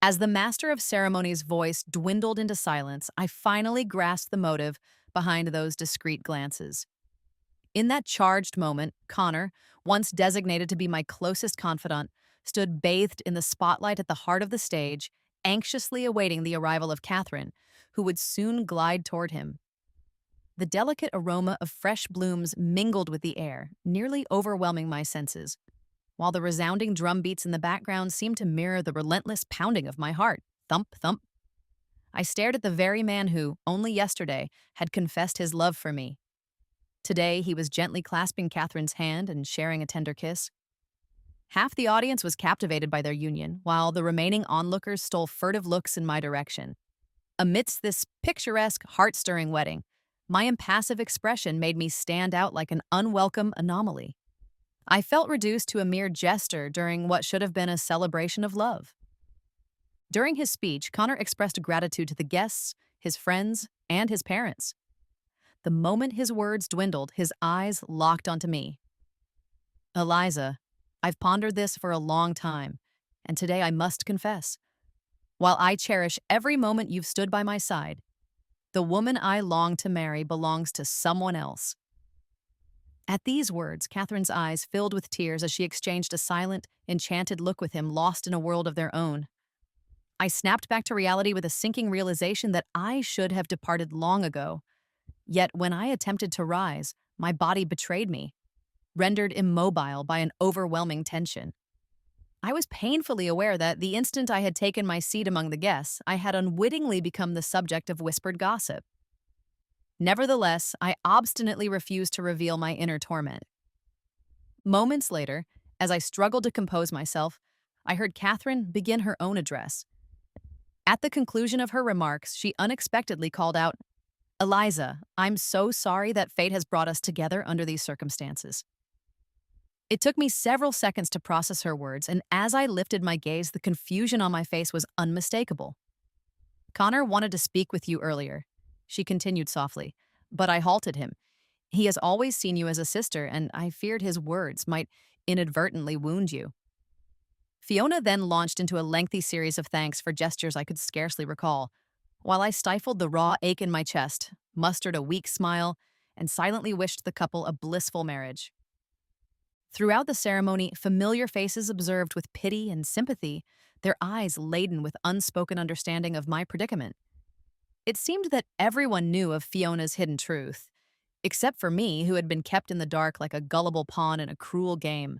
As the master of ceremonies' voice dwindled into silence, I finally grasped the motive behind those discreet glances. In that charged moment, Connor, once designated to be my closest confidant, stood bathed in the spotlight at the heart of the stage, anxiously awaiting the arrival of Catherine, who would soon glide toward him. The delicate aroma of fresh blooms mingled with the air, nearly overwhelming my senses, while the resounding drum beats in the background seemed to mirror the relentless pounding of my heart. Thump, thump. I stared at the very man who, only yesterday, had confessed his love for me. Today, he was gently clasping Catherine's hand and sharing a tender kiss. Half the audience was captivated by their union, while the remaining onlookers stole furtive looks in my direction. Amidst this picturesque, heart-stirring wedding, my impassive expression made me stand out like an unwelcome anomaly. I felt reduced to a mere jester during what should have been a celebration of love. During his speech, Connor expressed gratitude to the guests, his friends, and his parents. The moment his words dwindled, his eyes locked onto me. Eliza, I've pondered this for a long time, and today I must confess. While I cherish every moment you've stood by my side, the woman I long to marry belongs to someone else. At these words, Catherine's eyes filled with tears as she exchanged a silent, enchanted look with him, lost in a world of their own. I snapped back to reality with a sinking realization that I should have departed long ago. Yet when I attempted to rise, my body betrayed me, rendered immobile by an overwhelming tension. I was painfully aware that the instant I had taken my seat among the guests, I had unwittingly become the subject of whispered gossip. Nevertheless, I obstinately refused to reveal my inner torment. Moments later, as I struggled to compose myself, I heard Catherine begin her own address. At the conclusion of her remarks, she unexpectedly called out, "Eliza, I'm so sorry that fate has brought us together under these circumstances." It took me several seconds to process her words, and as I lifted my gaze, the confusion on my face was unmistakable. "Connor wanted to speak with you earlier," she continued softly, "but I halted him. He has always seen you as a sister, and I feared his words might inadvertently wound you." Fiona then launched into a lengthy series of thanks for gestures I could scarcely recall, while I stifled the raw ache in my chest, mustered a weak smile, and silently wished the couple a blissful marriage. Throughout the ceremony, familiar faces observed with pity and sympathy, their eyes laden with unspoken understanding of my predicament. It seemed that everyone knew of Fiona's hidden truth, except for me, who had been kept in the dark like a gullible pawn in a cruel game.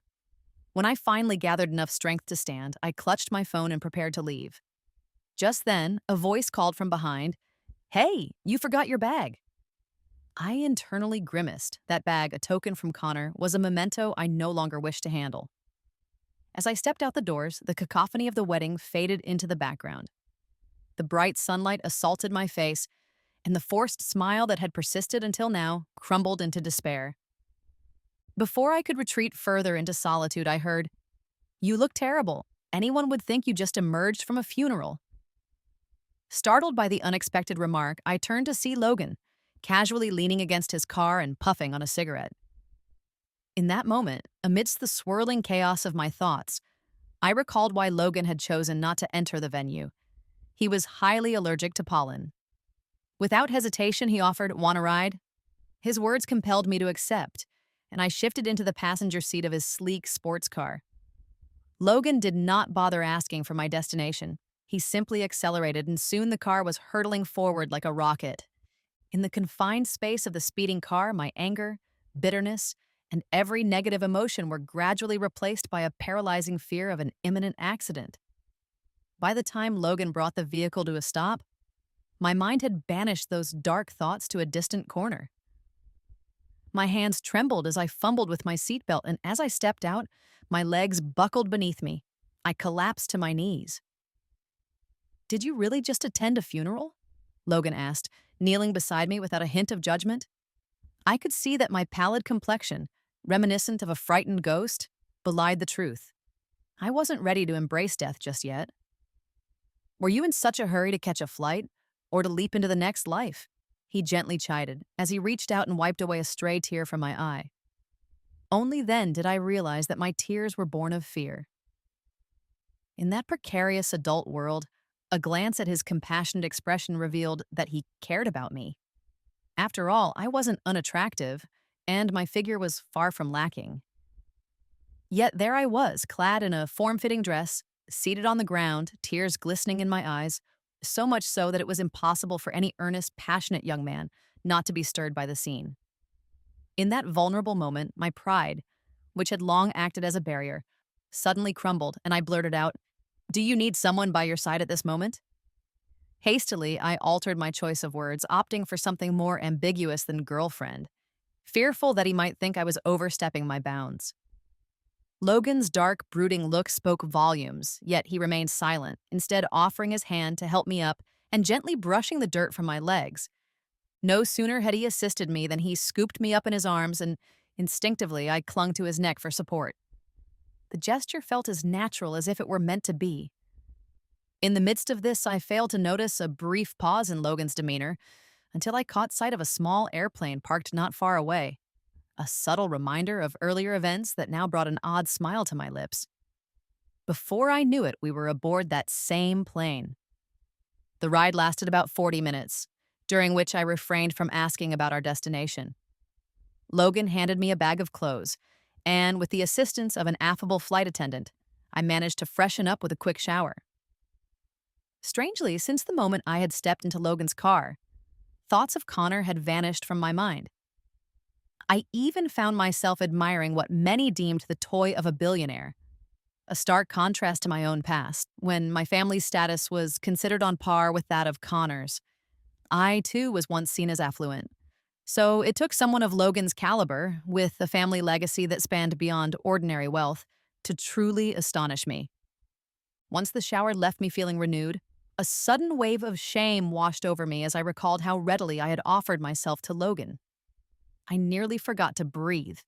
When I finally gathered enough strength to stand, I clutched my phone and prepared to leave. Just then, a voice called from behind, "Hey, you forgot your bag." I internally grimaced. That bag, a token from Connor, was a memento I no longer wished to handle. As I stepped out the doors, the cacophony of the wedding faded into the background. The bright sunlight assaulted my face, and the forced smile that had persisted until now crumbled into despair. Before I could retreat further into solitude, I heard, "You look terrible. Anyone would think you just emerged from a funeral." Startled by the unexpected remark, I turned to see Logan, casually leaning against his car and puffing on a cigarette. In that moment, amidst the swirling chaos of my thoughts, I recalled why Logan had chosen not to enter the venue. He was highly allergic to pollen. Without hesitation, he offered, "Want a ride?" His words compelled me to accept, and I shifted into the passenger seat of his sleek sports car. Logan did not bother asking for my destination. He simply accelerated, and soon the car was hurtling forward like a rocket. In the confined space of the speeding car, my anger, bitterness, and every negative emotion were gradually replaced by a paralyzing fear of an imminent accident. By the time Logan brought the vehicle to a stop, my mind had banished those dark thoughts to a distant corner. My hands trembled as I fumbled with my seatbelt, and as I stepped out, my legs buckled beneath me. I collapsed to my knees. "Did you really just attend a funeral?" Logan asked, kneeling beside me without a hint of judgment. I could see that my pallid complexion, reminiscent of a frightened ghost, belied the truth. I wasn't ready to embrace death just yet. "Were you in such a hurry to catch a flight, or to leap into the next life?" He gently chided, as he reached out and wiped away a stray tear from my eye. Only then did I realize that my tears were born of fear. In that precarious adult world, a glance at his compassionate expression revealed that he cared about me. After all, I wasn't unattractive, and my figure was far from lacking. Yet there I was, clad in a form fitting dress, seated on the ground, tears glistening in my eyes, so much so that it was impossible for any earnest, passionate young man not to be stirred by the scene. In that vulnerable moment, my pride, which had long acted as a barrier, suddenly crumbled, and I blurted out, "Do you need someone by your side at this moment?" Hastily, I altered my choice of words, opting for something more ambiguous than girlfriend, fearful that he might think I was overstepping my bounds. Logan's dark, brooding look spoke volumes, yet he remained silent, instead offering his hand to help me up and gently brushing the dirt from my legs. No sooner had he assisted me than he scooped me up in his arms, and instinctively I clung to his neck for support. The gesture felt as natural as if it were meant to be. In the midst of this, I failed to notice a brief pause in Logan's demeanor until I caught sight of a small airplane parked not far away, a subtle reminder of earlier events that now brought an odd smile to my lips. Before I knew it, we were aboard that same plane. The ride lasted about 40 minutes, during which I refrained from asking about our destination. Logan handed me a bag of clothes, and with the assistance of an affable flight attendant, I managed to freshen up with a quick shower. Strangely, since the moment I had stepped into Logan's car, thoughts of Connor had vanished from my mind. I even found myself admiring what many deemed the toy of a billionaire, a stark contrast to my own past, when my family's status was considered on par with that of Connor's. I, too, was once seen as affluent. So it took someone of Logan's caliber, with a family legacy that spanned beyond ordinary wealth, to truly astonish me. Once the shower left me feeling renewed, a sudden wave of shame washed over me as I recalled how readily I had offered myself to Logan. I nearly forgot to breathe.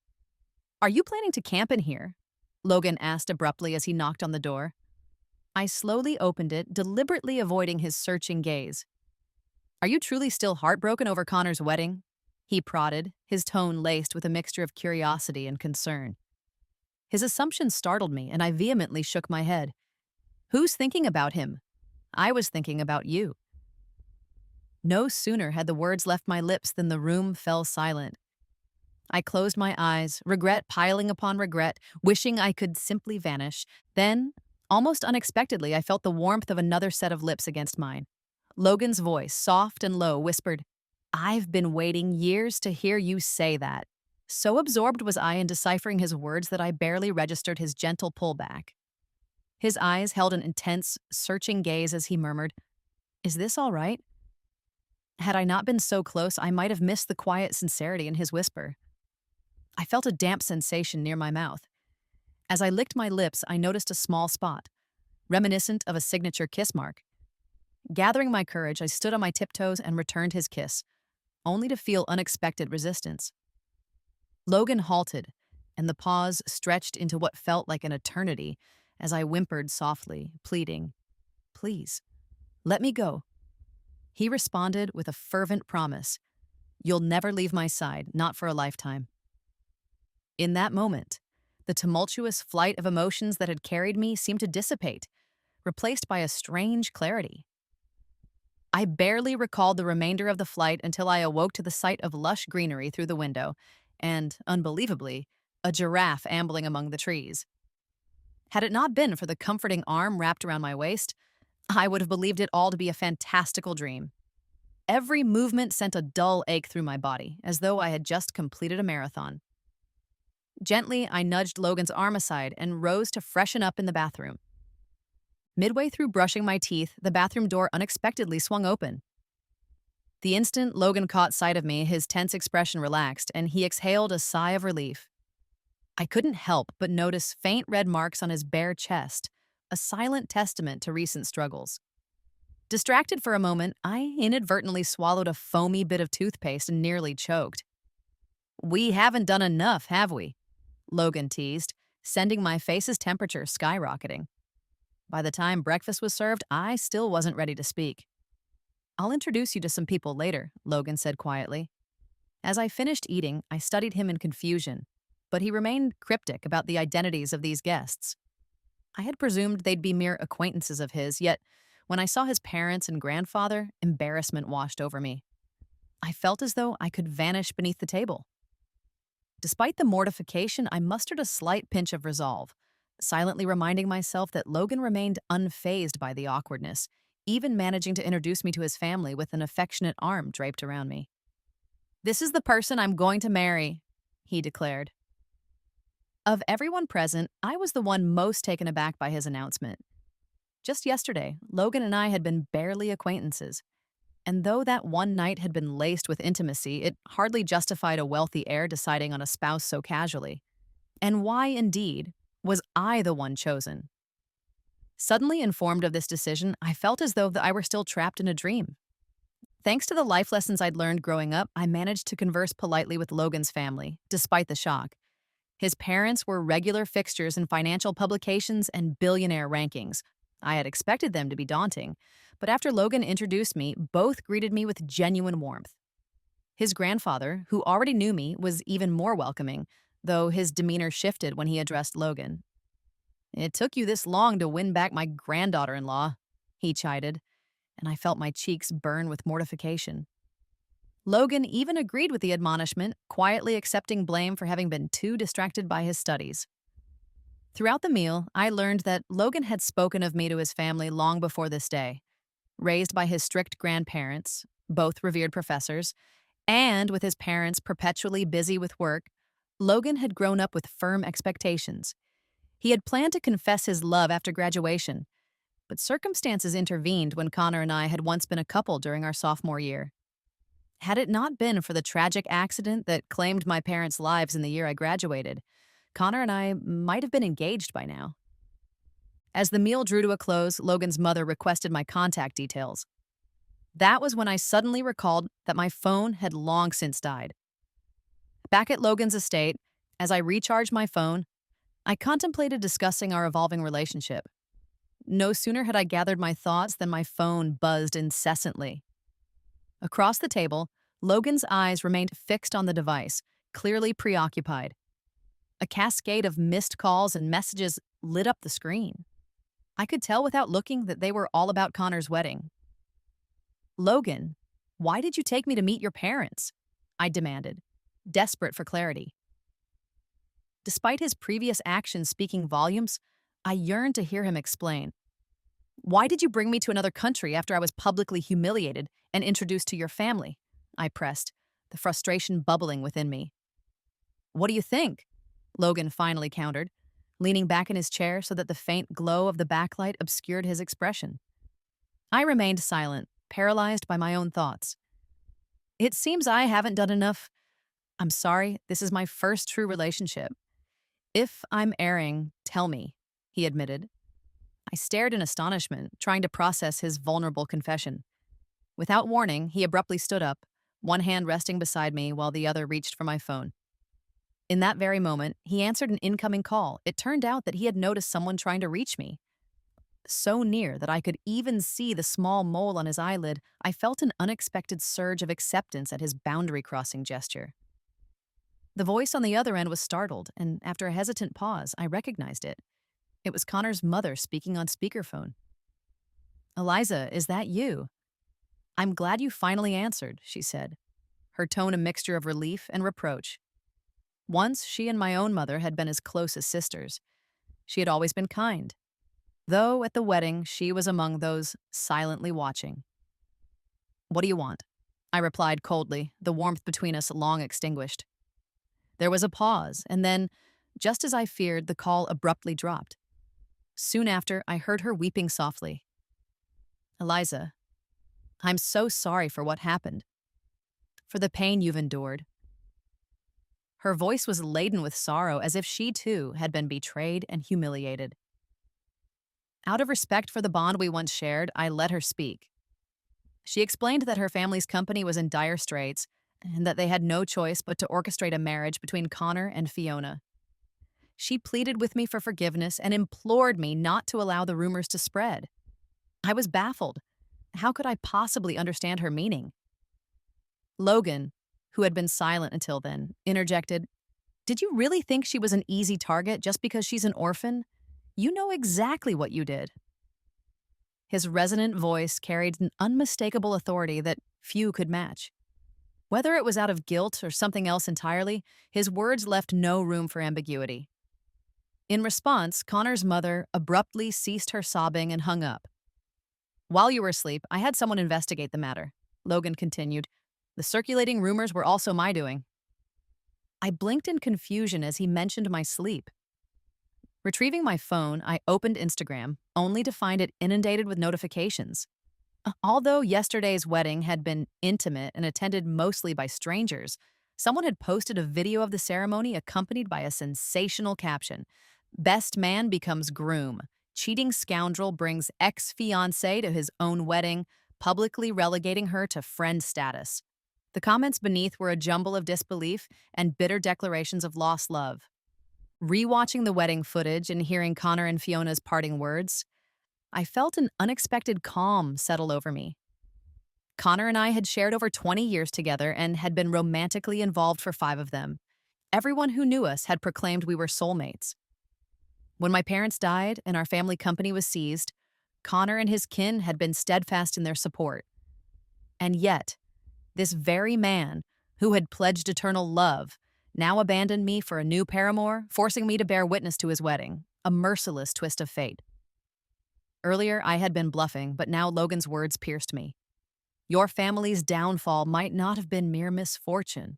"Are you planning to camp in here?" Logan asked abruptly as he knocked on the door. I slowly opened it, deliberately avoiding his searching gaze. "Are you truly still heartbroken over Connor's wedding?" He prodded, his tone laced with a mixture of curiosity and concern. His assumption startled me, and I vehemently shook my head. "Who's thinking about him?" "I was thinking about you." No sooner had the words left my lips than the room fell silent. I closed my eyes, regret piling upon regret, wishing I could simply vanish. Then, almost unexpectedly, I felt the warmth of another set of lips against mine. Logan's voice, soft and low, whispered, "I've been waiting years to hear you say that." So absorbed was I in deciphering his words that I barely registered his gentle pullback. His eyes held an intense, searching gaze as he murmured, "Is this all right?" Had I not been so close, I might have missed the quiet sincerity in his whisper. I felt a damp sensation near my mouth. As I licked my lips, I noticed a small spot, reminiscent of a signature kiss mark. Gathering my courage, I stood on my tiptoes and returned his kiss, only to feel unexpected resistance. Logan halted, and the pause stretched into what felt like an eternity as I whimpered softly, pleading, "Please, let me go." He responded with a fervent promise, "You'll never leave my side, not for a lifetime." In that moment, the tumultuous flight of emotions that had carried me seemed to dissipate, replaced by a strange clarity. I barely recalled the remainder of the flight until I awoke to the sight of lush greenery through the window and, unbelievably, a giraffe ambling among the trees. Had it not been for the comforting arm wrapped around my waist, I would have believed it all to be a fantastical dream. Every movement sent a dull ache through my body, as though I had just completed a marathon. Gently, I nudged Logan's arm aside and rose to freshen up in the bathroom. Midway through brushing my teeth, the bathroom door unexpectedly swung open. The instant Logan caught sight of me, his tense expression relaxed, and he exhaled a sigh of relief. I couldn't help but notice faint red marks on his bare chest, a silent testament to recent struggles. Distracted for a moment, I inadvertently swallowed a foamy bit of toothpaste and nearly choked. "We haven't done enough, have we?" Logan teased, sending my face's temperature skyrocketing. By the time breakfast was served, I still wasn't ready to speak. "I'll introduce you to some people later," Logan said quietly. As I finished eating, I studied him in confusion, but he remained cryptic about the identities of these guests. I had presumed they'd be mere acquaintances of his, yet when I saw his parents and grandfather, embarrassment washed over me. I felt as though I could vanish beneath the table. Despite the mortification, I mustered a slight pinch of resolve, silently reminding myself that Logan remained unfazed by the awkwardness, even managing to introduce me to his family with an affectionate arm draped around me. "This is the person I'm going to marry," he declared. Of everyone present, I was the one most taken aback by his announcement. Just yesterday, Logan and I had been barely acquaintances, and though that one night had been laced with intimacy, it hardly justified a wealthy heir deciding on a spouse so casually. And why, indeed, was I the one chosen? Suddenly informed of this decision, I felt as though that I were still trapped in a dream. Thanks to the life lessons I'd learned growing up, I managed to converse politely with Logan's family, despite the shock. His parents were regular fixtures in financial publications and billionaire rankings. I had expected them to be daunting, but after Logan introduced me, both greeted me with genuine warmth. His grandfather, who already knew me, was even more welcoming, though his demeanor shifted when he addressed Logan. "It took you this long to win back my granddaughter-in-law," he chided, and I felt my cheeks burn with mortification. Logan even agreed with the admonishment, quietly accepting blame for having been too distracted by his studies. Throughout the meal, I learned that Logan had spoken of me to his family long before this day. Raised by his strict grandparents, both revered professors, and with his parents perpetually busy with work, Logan had grown up with firm expectations. He had planned to confess his love after graduation, but circumstances intervened when Connor and I had once been a couple during our sophomore year. Had it not been for the tragic accident that claimed my parents' lives in the year I graduated, Connor and I might have been engaged by now. As the meal drew to a close, Logan's mother requested my contact details. That was when I suddenly recalled that my phone had long since died. Back at Logan's estate, as I recharged my phone, I contemplated discussing our evolving relationship. No sooner had I gathered my thoughts than my phone buzzed incessantly. Across the table, Logan's eyes remained fixed on the device, clearly preoccupied. A cascade of missed calls and messages lit up the screen. I could tell without looking that they were all about Connor's wedding. "Logan, why did you take me to meet your parents?" I demanded, desperate for clarity. Despite his previous actions speaking volumes, I yearned to hear him explain. "Why did you bring me to another country after I was publicly humiliated and introduced to your family?" I pressed, the frustration bubbling within me. "What do you think?" Logan finally countered, leaning back in his chair so that the faint glow of the backlight obscured his expression. I remained silent, paralyzed by my own thoughts. "It seems I haven't done enough. I'm sorry, this is my first true relationship. If I'm erring, tell me," he admitted. I stared in astonishment, trying to process his vulnerable confession. Without warning, he abruptly stood up, one hand resting beside me while the other reached for my phone. In that very moment, he answered an incoming call. It turned out that he had noticed someone trying to reach me. So near that I could even see the small mole on his eyelid, I felt an unexpected surge of acceptance at his boundary-crossing gesture. The voice on the other end was startled, and after a hesitant pause, I recognized it. It was Connor's mother speaking on speakerphone. "Eliza, is that you?" "I'm glad you finally answered," she said, her tone a mixture of relief and reproach. Once, she and my own mother had been as close as sisters. She had always been kind, though at the wedding she was among those silently watching. "What do you want?" I replied coldly, the warmth between us long extinguished. There was a pause, and then, just as I feared, the call abruptly dropped. Soon after, I heard her weeping softly. "Eliza, I'm so sorry for what happened, for the pain you've endured." Her voice was laden with sorrow, as if she too had been betrayed and humiliated. Out of respect for the bond we once shared, I let her speak. She explained that her family's company was in dire straits and that they had no choice but to orchestrate a marriage between Connor and Fiona. She pleaded with me for forgiveness and implored me not to allow the rumors to spread. I was baffled. How could I possibly understand her meaning? Logan, who had been silent until then, interjected, "Did you really think she was an easy target just because she's an orphan? You know exactly what you did." His resonant voice carried an unmistakable authority that few could match. Whether it was out of guilt or something else entirely, his words left no room for ambiguity. In response, Connor's mother abruptly ceased her sobbing and hung up. "While you were asleep, I had someone investigate the matter," Logan continued. "The circulating rumors were also my doing." I blinked in confusion as he mentioned my sleep. Retrieving my phone, I opened Instagram, only to find it inundated with notifications. Although yesterday's wedding had been intimate and attended mostly by strangers, someone had posted a video of the ceremony accompanied by a sensational caption: "Best man becomes groom. Cheating scoundrel brings ex-fiancé to his own wedding, publicly relegating her to friend status." The comments beneath were a jumble of disbelief and bitter declarations of lost love. Rewatching the wedding footage and hearing Connor and Fiona's parting words, I felt an unexpected calm settle over me. Connor and I had shared over 20 years together and had been romantically involved for 5 of them. Everyone who knew us had proclaimed we were soulmates. When my parents died and our family company was seized, Connor and his kin had been steadfast in their support. And yet, this very man, who had pledged eternal love, now abandoned me for a new paramour, forcing me to bear witness to his wedding, a merciless twist of fate. Earlier, I had been bluffing, but now Logan's words pierced me. Your family's downfall might not have been mere misfortune.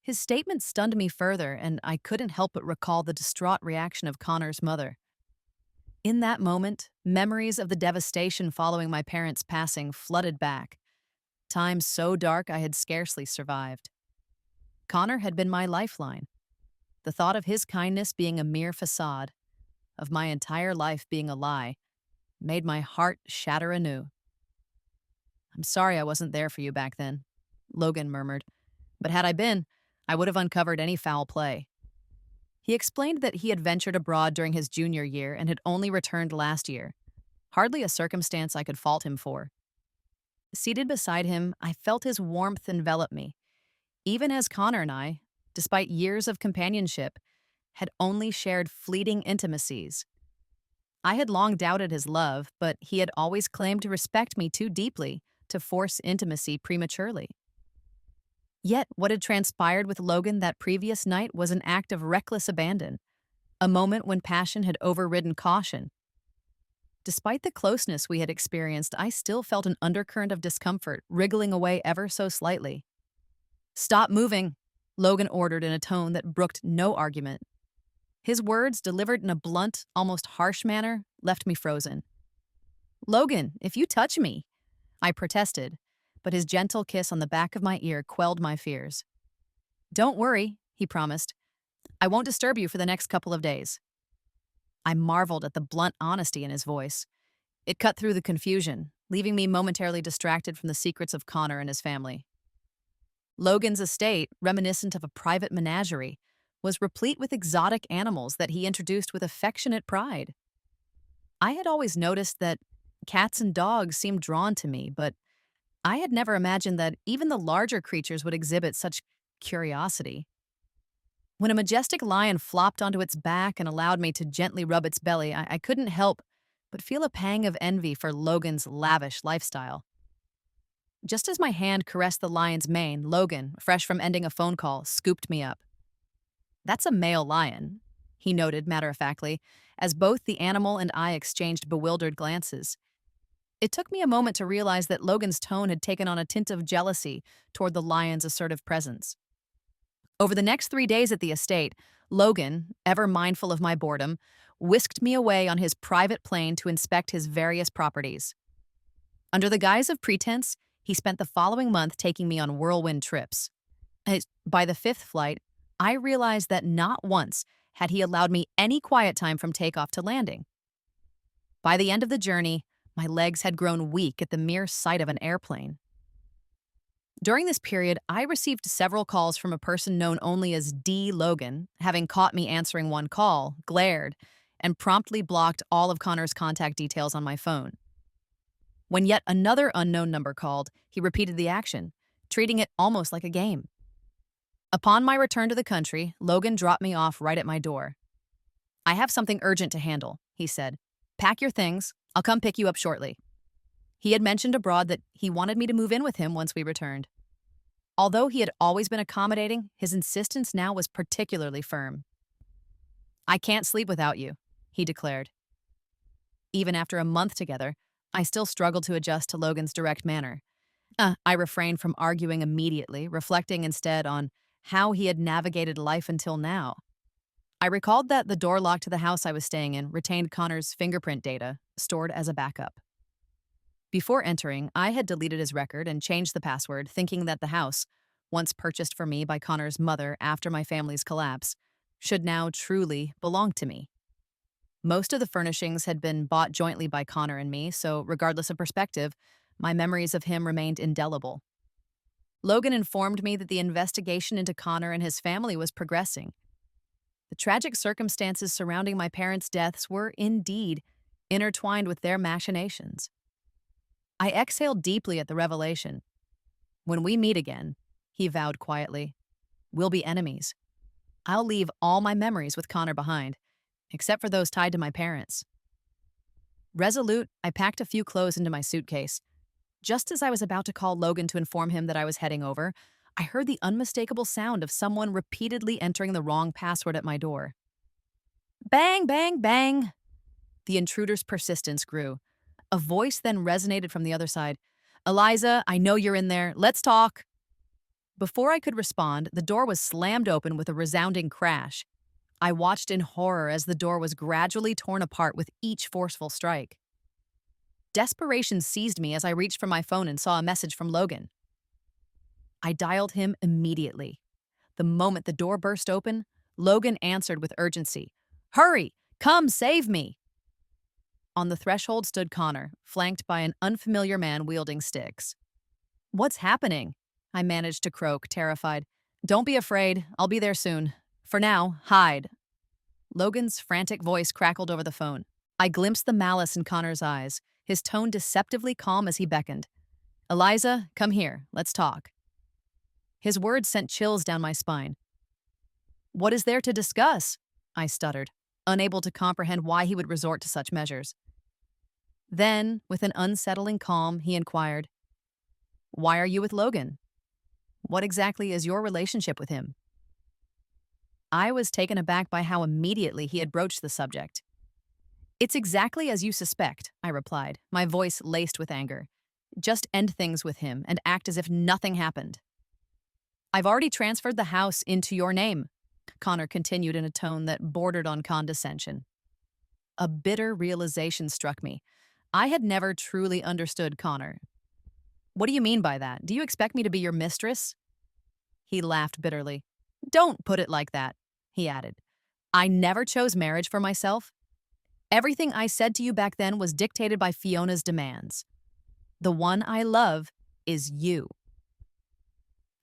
His statement stunned me further, and I couldn't help but recall the distraught reaction of Connor's mother. In that moment, memories of the devastation following my parents' passing flooded back. Times so dark I had scarcely survived. Connor had been my lifeline. The thought of his kindness being a mere facade, of my entire life being a lie, made my heart shatter anew. "I'm sorry I wasn't there for you back then," Logan murmured. "But had I been, I would have uncovered any foul play." He explained that he had ventured abroad during his junior year and had only returned last year, hardly a circumstance I could fault him for. Seated beside him, I felt his warmth envelop me, even as Connor and I, despite years of companionship, had only shared fleeting intimacies. I had long doubted his love, but he had always claimed to respect me too deeply to force intimacy prematurely. Yet what had transpired with Logan that previous night was an act of reckless abandon, a moment when passion had overridden caution. Despite the closeness we had experienced, I still felt an undercurrent of discomfort wriggling away ever so slightly. "Stop moving," Logan ordered in a tone that brooked no argument. His words, delivered in a blunt, almost harsh manner, left me frozen. "Logan, if you touch me," I protested, but his gentle kiss on the back of my ear quelled my fears. "Don't worry," he promised. "I won't disturb you for the next couple of days." I marveled at the blunt honesty in his voice. It cut through the confusion, leaving me momentarily distracted from the secrets of Connor and his family. Logan's estate, reminiscent of a private menagerie, was replete with exotic animals that he introduced with affectionate pride. I had always noticed that cats and dogs seemed drawn to me, but I had never imagined that even the larger creatures would exhibit such curiosity. When a majestic lion flopped onto its back and allowed me to gently rub its belly, I couldn't help but feel a pang of envy for Logan's lavish lifestyle. Just as my hand caressed the lion's mane, Logan, fresh from ending a phone call, scooped me up. "That's a male lion," he noted matter-of-factly, as both the animal and I exchanged bewildered glances. It took me a moment to realize that Logan's tone had taken on a tint of jealousy toward the lion's assertive presence. Over the next 3 days at the estate, Logan, ever mindful of my boredom, whisked me away on his private plane to inspect his various properties. Under the guise of pretense, he spent the following month taking me on whirlwind trips. By the 5th flight, I realized that not once had he allowed me any quiet time from takeoff to landing. By the end of the journey, my legs had grown weak at the mere sight of an airplane. During this period, I received several calls from a person known only as D. Logan, having caught me answering one call, glared, and promptly blocked all of Connor's contact details on my phone. When yet another unknown number called, he repeated the action, treating it almost like a game. Upon my return to the country, Logan dropped me off right at my door. I have something urgent to handle, he said. Pack your things. I'll come pick you up shortly. He had mentioned abroad that he wanted me to move in with him once we returned. Although he had always been accommodating, his insistence now was particularly firm. I can't sleep without you, he declared. Even after a month together, I still struggled to adjust to Logan's direct manner. I refrained from arguing immediately, reflecting instead on how he had navigated life until now. I recalled that the door lock to the house I was staying in retained Connor's fingerprint data, stored as a backup. Before entering, I had deleted his record and changed the password, thinking that the house, once purchased for me by Connor's mother after my family's collapse, should now truly belong to me. Most of the furnishings had been bought jointly by Connor and me, so regardless of perspective, my memories of him remained indelible. Logan informed me that the investigation into Connor and his family was progressing. The tragic circumstances surrounding my parents' deaths were indeed intertwined with their machinations. I exhaled deeply at the revelation. When we meet again, he vowed quietly, we'll be enemies. I'll leave all my memories with Connor behind, except for those tied to my parents. Resolute, I packed a few clothes into my suitcase. Just as I was about to call Logan to inform him that I was heading over, I heard the unmistakable sound of someone repeatedly entering the wrong password at my door. Bang, bang, bang! The intruder's persistence grew. A voice then resonated from the other side. Eliza, I know you're in there. Let's talk. Before I could respond, the door was slammed open with a resounding crash. I watched in horror as the door was gradually torn apart with each forceful strike. Desperation seized me as I reached for my phone and saw a message from Logan. I dialed him immediately. The moment the door burst open, Logan answered with urgency. Hurry! Come save me! On the threshold stood Connor, flanked by an unfamiliar man wielding sticks. What's happening? I managed to croak, terrified. Don't be afraid. I'll be there soon. For now, hide. Logan's frantic voice crackled over the phone. I glimpsed the malice in Connor's eyes, his tone deceptively calm as he beckoned. Eliza, come here. Let's talk. His words sent chills down my spine. What is there to discuss? I stuttered, unable to comprehend why he would resort to such measures. Then, with an unsettling calm, he inquired, Why are you with Logan? What exactly is your relationship with him? I was taken aback by how immediately he had broached the subject. It's exactly as you suspect, I replied, my voice laced with anger. Just end things with him and act as if nothing happened. I've already transferred the house into your name, Connor continued in a tone that bordered on condescension. A bitter realization struck me. I had never truly understood Connor. What do you mean by that? Do you expect me to be your mistress? He laughed bitterly. Don't put it like that, he added. I never chose marriage for myself. Everything I said to you back then was dictated by Fiona's demands. The one I love is you.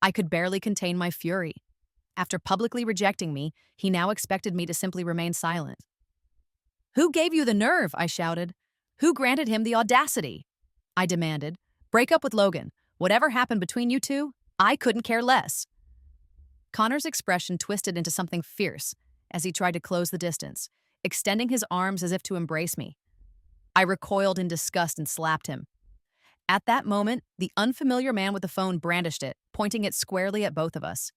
I could barely contain my fury. After publicly rejecting me, he now expected me to simply remain silent. Who gave you the nerve? I shouted. Who granted him the audacity? I demanded. Break up with Logan. Whatever happened between you two, I couldn't care less. Connor's expression twisted into something fierce as he tried to close the distance, extending his arms as if to embrace me. I recoiled in disgust and slapped him. At that moment, the unfamiliar man with the phone brandished it, pointing it squarely at both of us.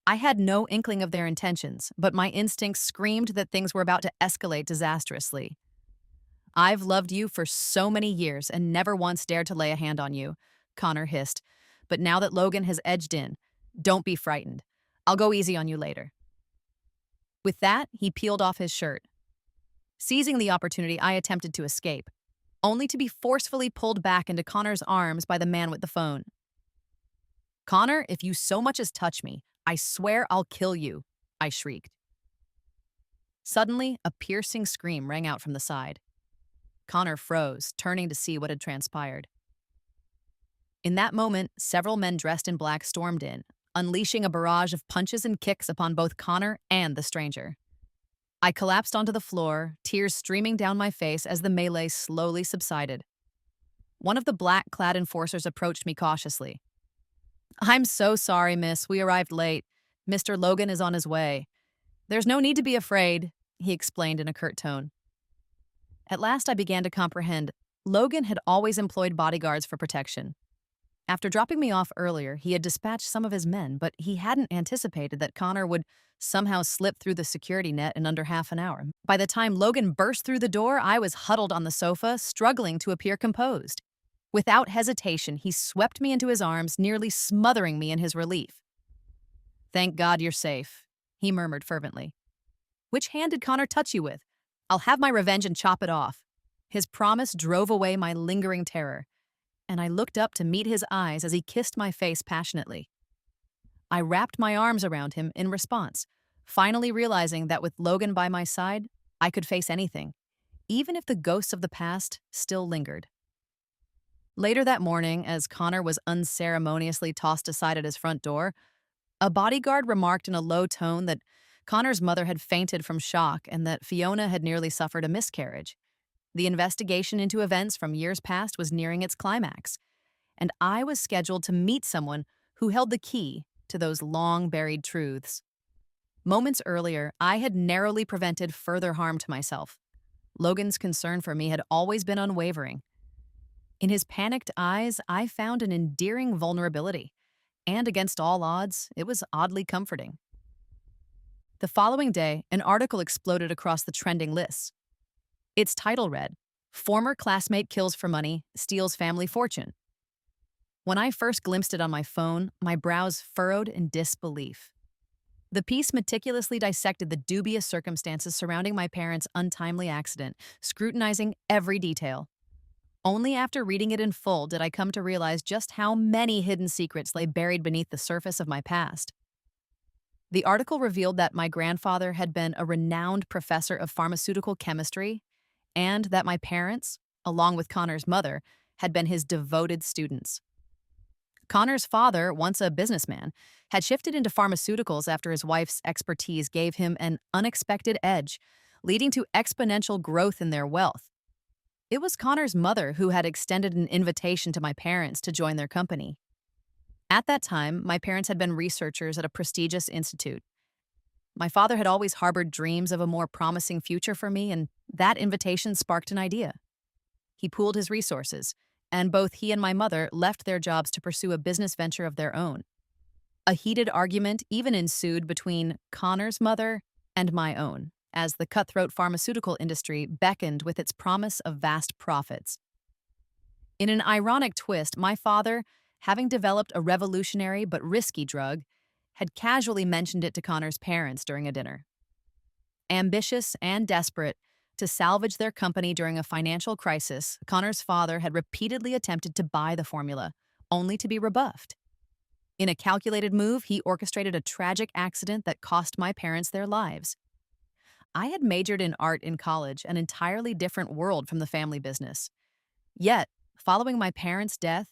I had no inkling of their intentions, but my instincts screamed that things were about to escalate disastrously. I've loved you for so many years and never once dared to lay a hand on you, Connor hissed. But now that Logan has edged in, don't be frightened. I'll go easy on you later. With that, he peeled off his shirt. Seizing the opportunity, I attempted to escape, only to be forcefully pulled back into Connor's arms by the man with the phone. Connor, if you so much as touch me, I swear I'll kill you, I shrieked. Suddenly, a piercing scream rang out from the side. Connor froze, turning to see what had transpired. In that moment, several men dressed in black stormed in, unleashing a barrage of punches and kicks upon both Connor and the stranger. I collapsed onto the floor, tears streaming down my face as the melee slowly subsided. One of the black-clad enforcers approached me cautiously. I'm so sorry, miss. We arrived late. Mr. Logan is on his way. There's no need to be afraid, he explained in a curt tone. At last I began to comprehend. Logan had always employed bodyguards for protection. After dropping me off earlier, he had dispatched some of his men, but he hadn't anticipated that Connor would somehow slip through the security net in under half an hour. By the time Logan burst through the door, I was huddled on the sofa, struggling to appear composed. Without hesitation, he swept me into his arms, nearly smothering me in his relief. "Thank God you're safe," he murmured fervently. "Which hand did Connor touch you with? I'll have my revenge and chop it off." His promise drove away my lingering terror, and I looked up to meet his eyes as he kissed my face passionately. I wrapped my arms around him in response, finally realizing that with Logan by my side, I could face anything, even if the ghosts of the past still lingered. Later that morning, as Connor was unceremoniously tossed aside at his front door, a bodyguard remarked in a low tone that Connor's mother had fainted from shock and that Fiona had nearly suffered a miscarriage. The investigation into events from years past was nearing its climax, and I was scheduled to meet someone who held the key to those long-buried truths. Moments earlier, I had narrowly prevented further harm to myself. Logan's concern for me had always been unwavering. In his panicked eyes, I found an endearing vulnerability, and against all odds, it was oddly comforting. The following day, an article exploded across the trending lists. Its title read, "Former Classmate Kills for Money, Steals Family Fortune." When I first glimpsed it on my phone, my brows furrowed in disbelief. The piece meticulously dissected the dubious circumstances surrounding my parents' untimely accident, scrutinizing every detail. Only after reading it in full did I come to realize just how many hidden secrets lay buried beneath the surface of my past. The article revealed that my grandfather had been a renowned professor of pharmaceutical chemistry, and that my parents, along with Connor's mother, had been his devoted students. Connor's father, once a businessman, had shifted into pharmaceuticals after his wife's expertise gave him an unexpected edge, leading to exponential growth in their wealth. It was Connor's mother who had extended an invitation to my parents to join their company. At that time, my parents had been researchers at a prestigious institute. My father had always harbored dreams of a more promising future for me, and that invitation sparked an idea. He pooled his resources, and both he and my mother left their jobs to pursue a business venture of their own. A heated argument even ensued between Connor's mother and my own, as the cutthroat pharmaceutical industry beckoned with its promise of vast profits. In an ironic twist, my father, having developed a revolutionary but risky drug, had casually mentioned it to Connor's parents during a dinner. Ambitious and desperate to salvage their company during a financial crisis, Connor's father had repeatedly attempted to buy the formula, only to be rebuffed. In a calculated move, he orchestrated a tragic accident that cost my parents their lives. I had majored in art in college, an entirely different world from the family business. Yet, following my parents' death,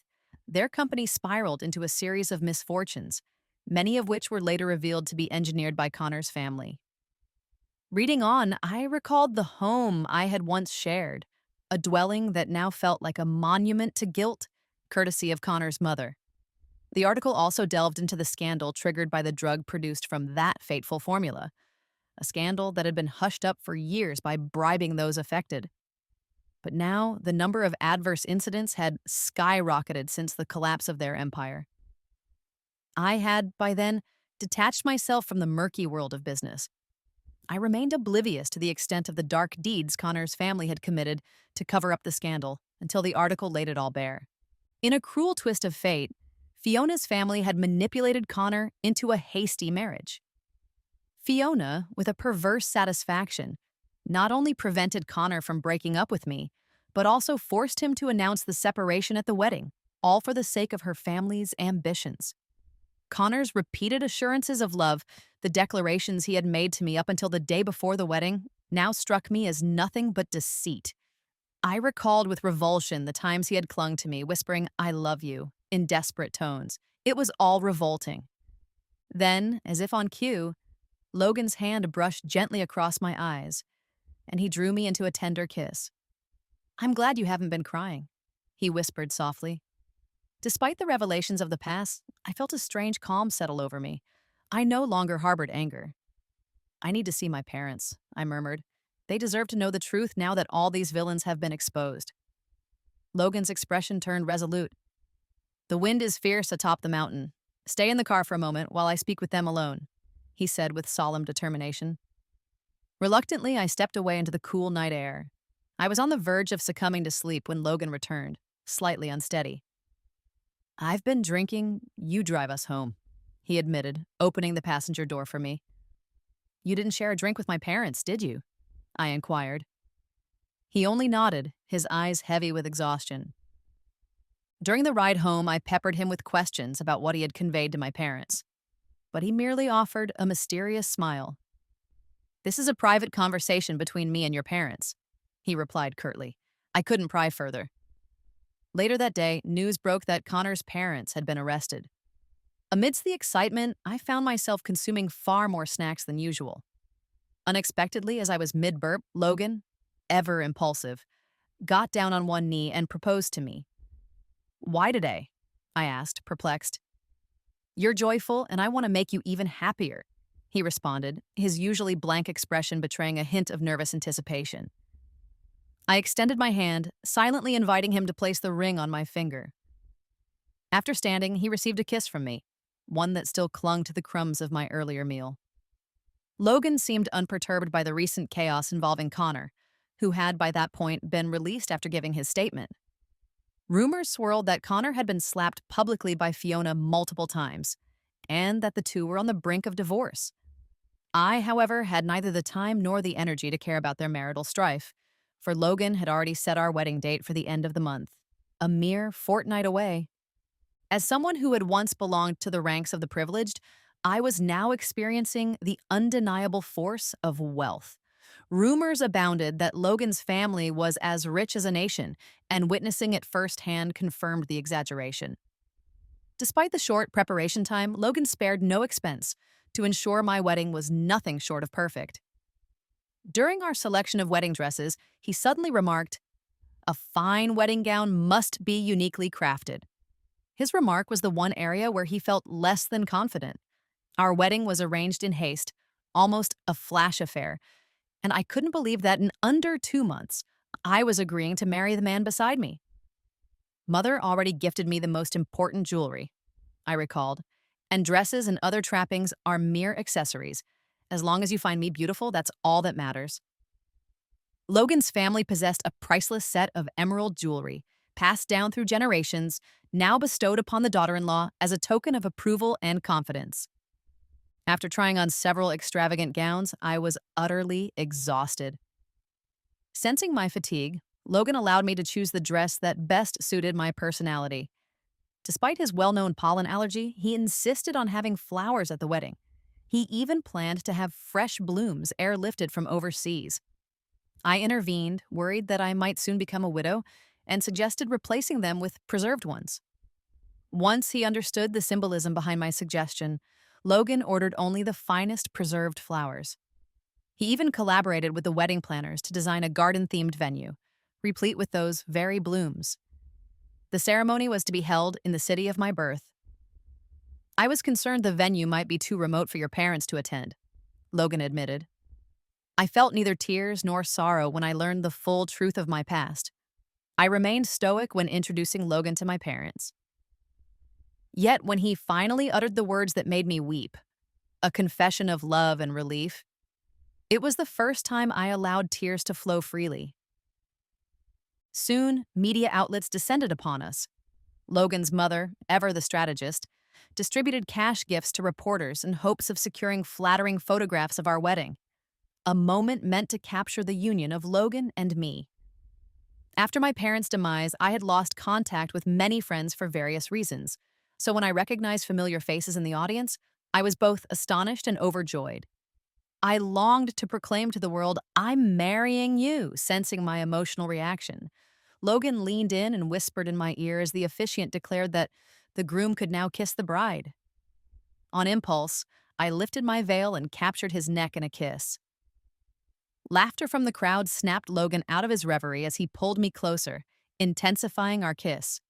their company spiraled into a series of misfortunes, many of which were later revealed to be engineered by Connor's family. Reading on, I recalled the home I had once shared, a dwelling that now felt like a monument to guilt, courtesy of Connor's mother. The article also delved into the scandal triggered by the drug produced from that fateful formula, a scandal that had been hushed up for years by bribing those affected. But now, the number of adverse incidents had skyrocketed since the collapse of their empire. I had, by then, detached myself from the murky world of business. I remained oblivious to the extent of the dark deeds Connor's family had committed to cover up the scandal until the article laid it all bare. In a cruel twist of fate, Fiona's family had manipulated Connor into a hasty marriage. Fiona, with a perverse satisfaction, not only prevented Connor from breaking up with me, but also forced him to announce the separation at the wedding, all for the sake of her family's ambitions. Connor's repeated assurances of love, the declarations he had made to me up until the day before the wedding, now struck me as nothing but deceit. I recalled with revulsion the times he had clung to me, whispering, "I love you," in desperate tones. It was all revolting. Then, as if on cue, Logan's hand brushed gently across my eyes, and he drew me into a tender kiss. "I'm glad you haven't been crying," he whispered softly. Despite the revelations of the past, I felt a strange calm settle over me. I no longer harbored anger. "I need to see my parents," I murmured. They deserve to know the truth now that all these villains have been exposed. Logan's expression turned resolute. The wind is fierce atop the mountain. Stay in the car for a moment while I speak with them alone, he said with solemn determination. Reluctantly, I stepped away into the cool night air. I was on the verge of succumbing to sleep when Logan returned, slightly unsteady. I've been drinking. You drive us home, he admitted, opening the passenger door for me. You didn't share a drink with my parents, did you? I inquired. He only nodded, his eyes heavy with exhaustion. During the ride home, I peppered him with questions about what he had conveyed to my parents. But he merely offered a mysterious smile. This is a private conversation between me and your parents, he replied curtly. I couldn't pry further. Later that day, news broke that Connor's parents had been arrested. Amidst the excitement, I found myself consuming far more snacks than usual. Unexpectedly, as I was mid-burp, Logan, ever impulsive, got down on one knee and proposed to me. Why today? I asked, perplexed. You're joyful, and I want to make you even happier, he responded, his usually blank expression betraying a hint of nervous anticipation. I extended my hand, silently inviting him to place the ring on my finger. After standing, he received a kiss from me, one that still clung to the crumbs of my earlier meal. Logan seemed unperturbed by the recent chaos involving Connor, who had by that point been released after giving his statement. Rumors swirled that Connor had been slapped publicly by Fiona multiple times, and that the two were on the brink of divorce. I, however, had neither the time nor the energy to care about their marital strife, for Logan had already set our wedding date for the end of the month, a mere fortnight away. As someone who had once belonged to the ranks of the privileged, I was now experiencing the undeniable force of wealth. Rumors abounded that Logan's family was as rich as a nation, and witnessing it firsthand confirmed the exaggeration. Despite the short preparation time, Logan spared no expense to ensure my wedding was nothing short of perfect. During our selection of wedding dresses, he suddenly remarked, "A fine wedding gown must be uniquely crafted." His remark was the one area where he felt less than confident. Our wedding was arranged in haste, almost a flash affair, and I couldn't believe that in under 2 months, I was agreeing to marry the man beside me. Mother already gifted me the most important jewelry, I recalled, and dresses and other trappings are mere accessories. As long as you find me beautiful, that's all that matters. Logan's family possessed a priceless set of emerald jewelry, passed down through generations, now bestowed upon the daughter-in-law as a token of approval and confidence. After trying on several extravagant gowns, I was utterly exhausted. Sensing my fatigue, Logan allowed me to choose the dress that best suited my personality. Despite his well-known pollen allergy, he insisted on having flowers at the wedding. He even planned to have fresh blooms airlifted from overseas. I intervened, worried that I might soon become a widow, and suggested replacing them with preserved ones. Once he understood the symbolism behind my suggestion, Logan ordered only the finest preserved flowers. He even collaborated with the wedding planners to design a garden-themed venue, replete with those very blooms. The ceremony was to be held in the city of my birth. I was concerned the venue might be too remote for your parents to attend, Logan admitted. I felt neither tears nor sorrow when I learned the full truth of my past. I remained stoic when introducing Logan to my parents. Yet when he finally uttered the words that made me weep, a confession of love and relief, it was the first time I allowed tears to flow freely. Soon, media outlets descended upon us. Logan's mother, ever the strategist, distributed cash gifts to reporters in hopes of securing flattering photographs of our wedding, a moment meant to capture the union of Logan and me. After my parents' demise, I had lost contact with many friends for various reasons, so when I recognized familiar faces in the audience, I was both astonished and overjoyed. I longed to proclaim to the world, "I'm marrying you," sensing my emotional reaction. Logan leaned in and whispered in my ear as the officiant declared that the groom could now kiss the bride. On impulse, I lifted my veil and captured his neck in a kiss. Laughter from the crowd snapped Logan out of his reverie as he pulled me closer, intensifying our kiss.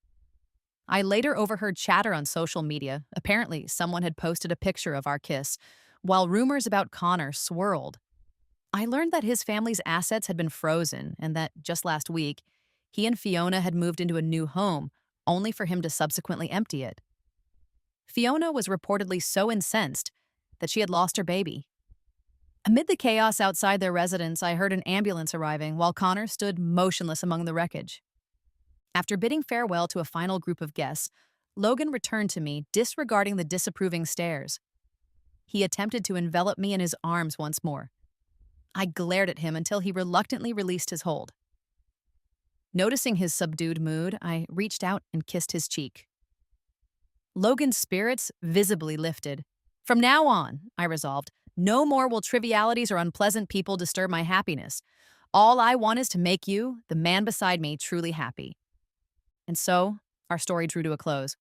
I later overheard chatter on social media. Apparently, someone had posted a picture of our kiss, while rumors about Connor swirled. I learned that his family's assets had been frozen and that just last week, he and Fiona had moved into a new home, only for him to subsequently empty it. Fiona was reportedly so incensed that she had lost her baby. Amid the chaos outside their residence, I heard an ambulance arriving while Connor stood motionless among the wreckage. After bidding farewell to a final group of guests, Logan returned to me, disregarding the disapproving stares. He attempted to envelop me in his arms once more. I glared at him until he reluctantly released his hold. Noticing his subdued mood, I reached out and kissed his cheek. Logan's spirits visibly lifted. From now on, I resolved, no more will trivialities or unpleasant people disturb my happiness. All I want is to make you, the man beside me, truly happy. And so, our story drew to a close.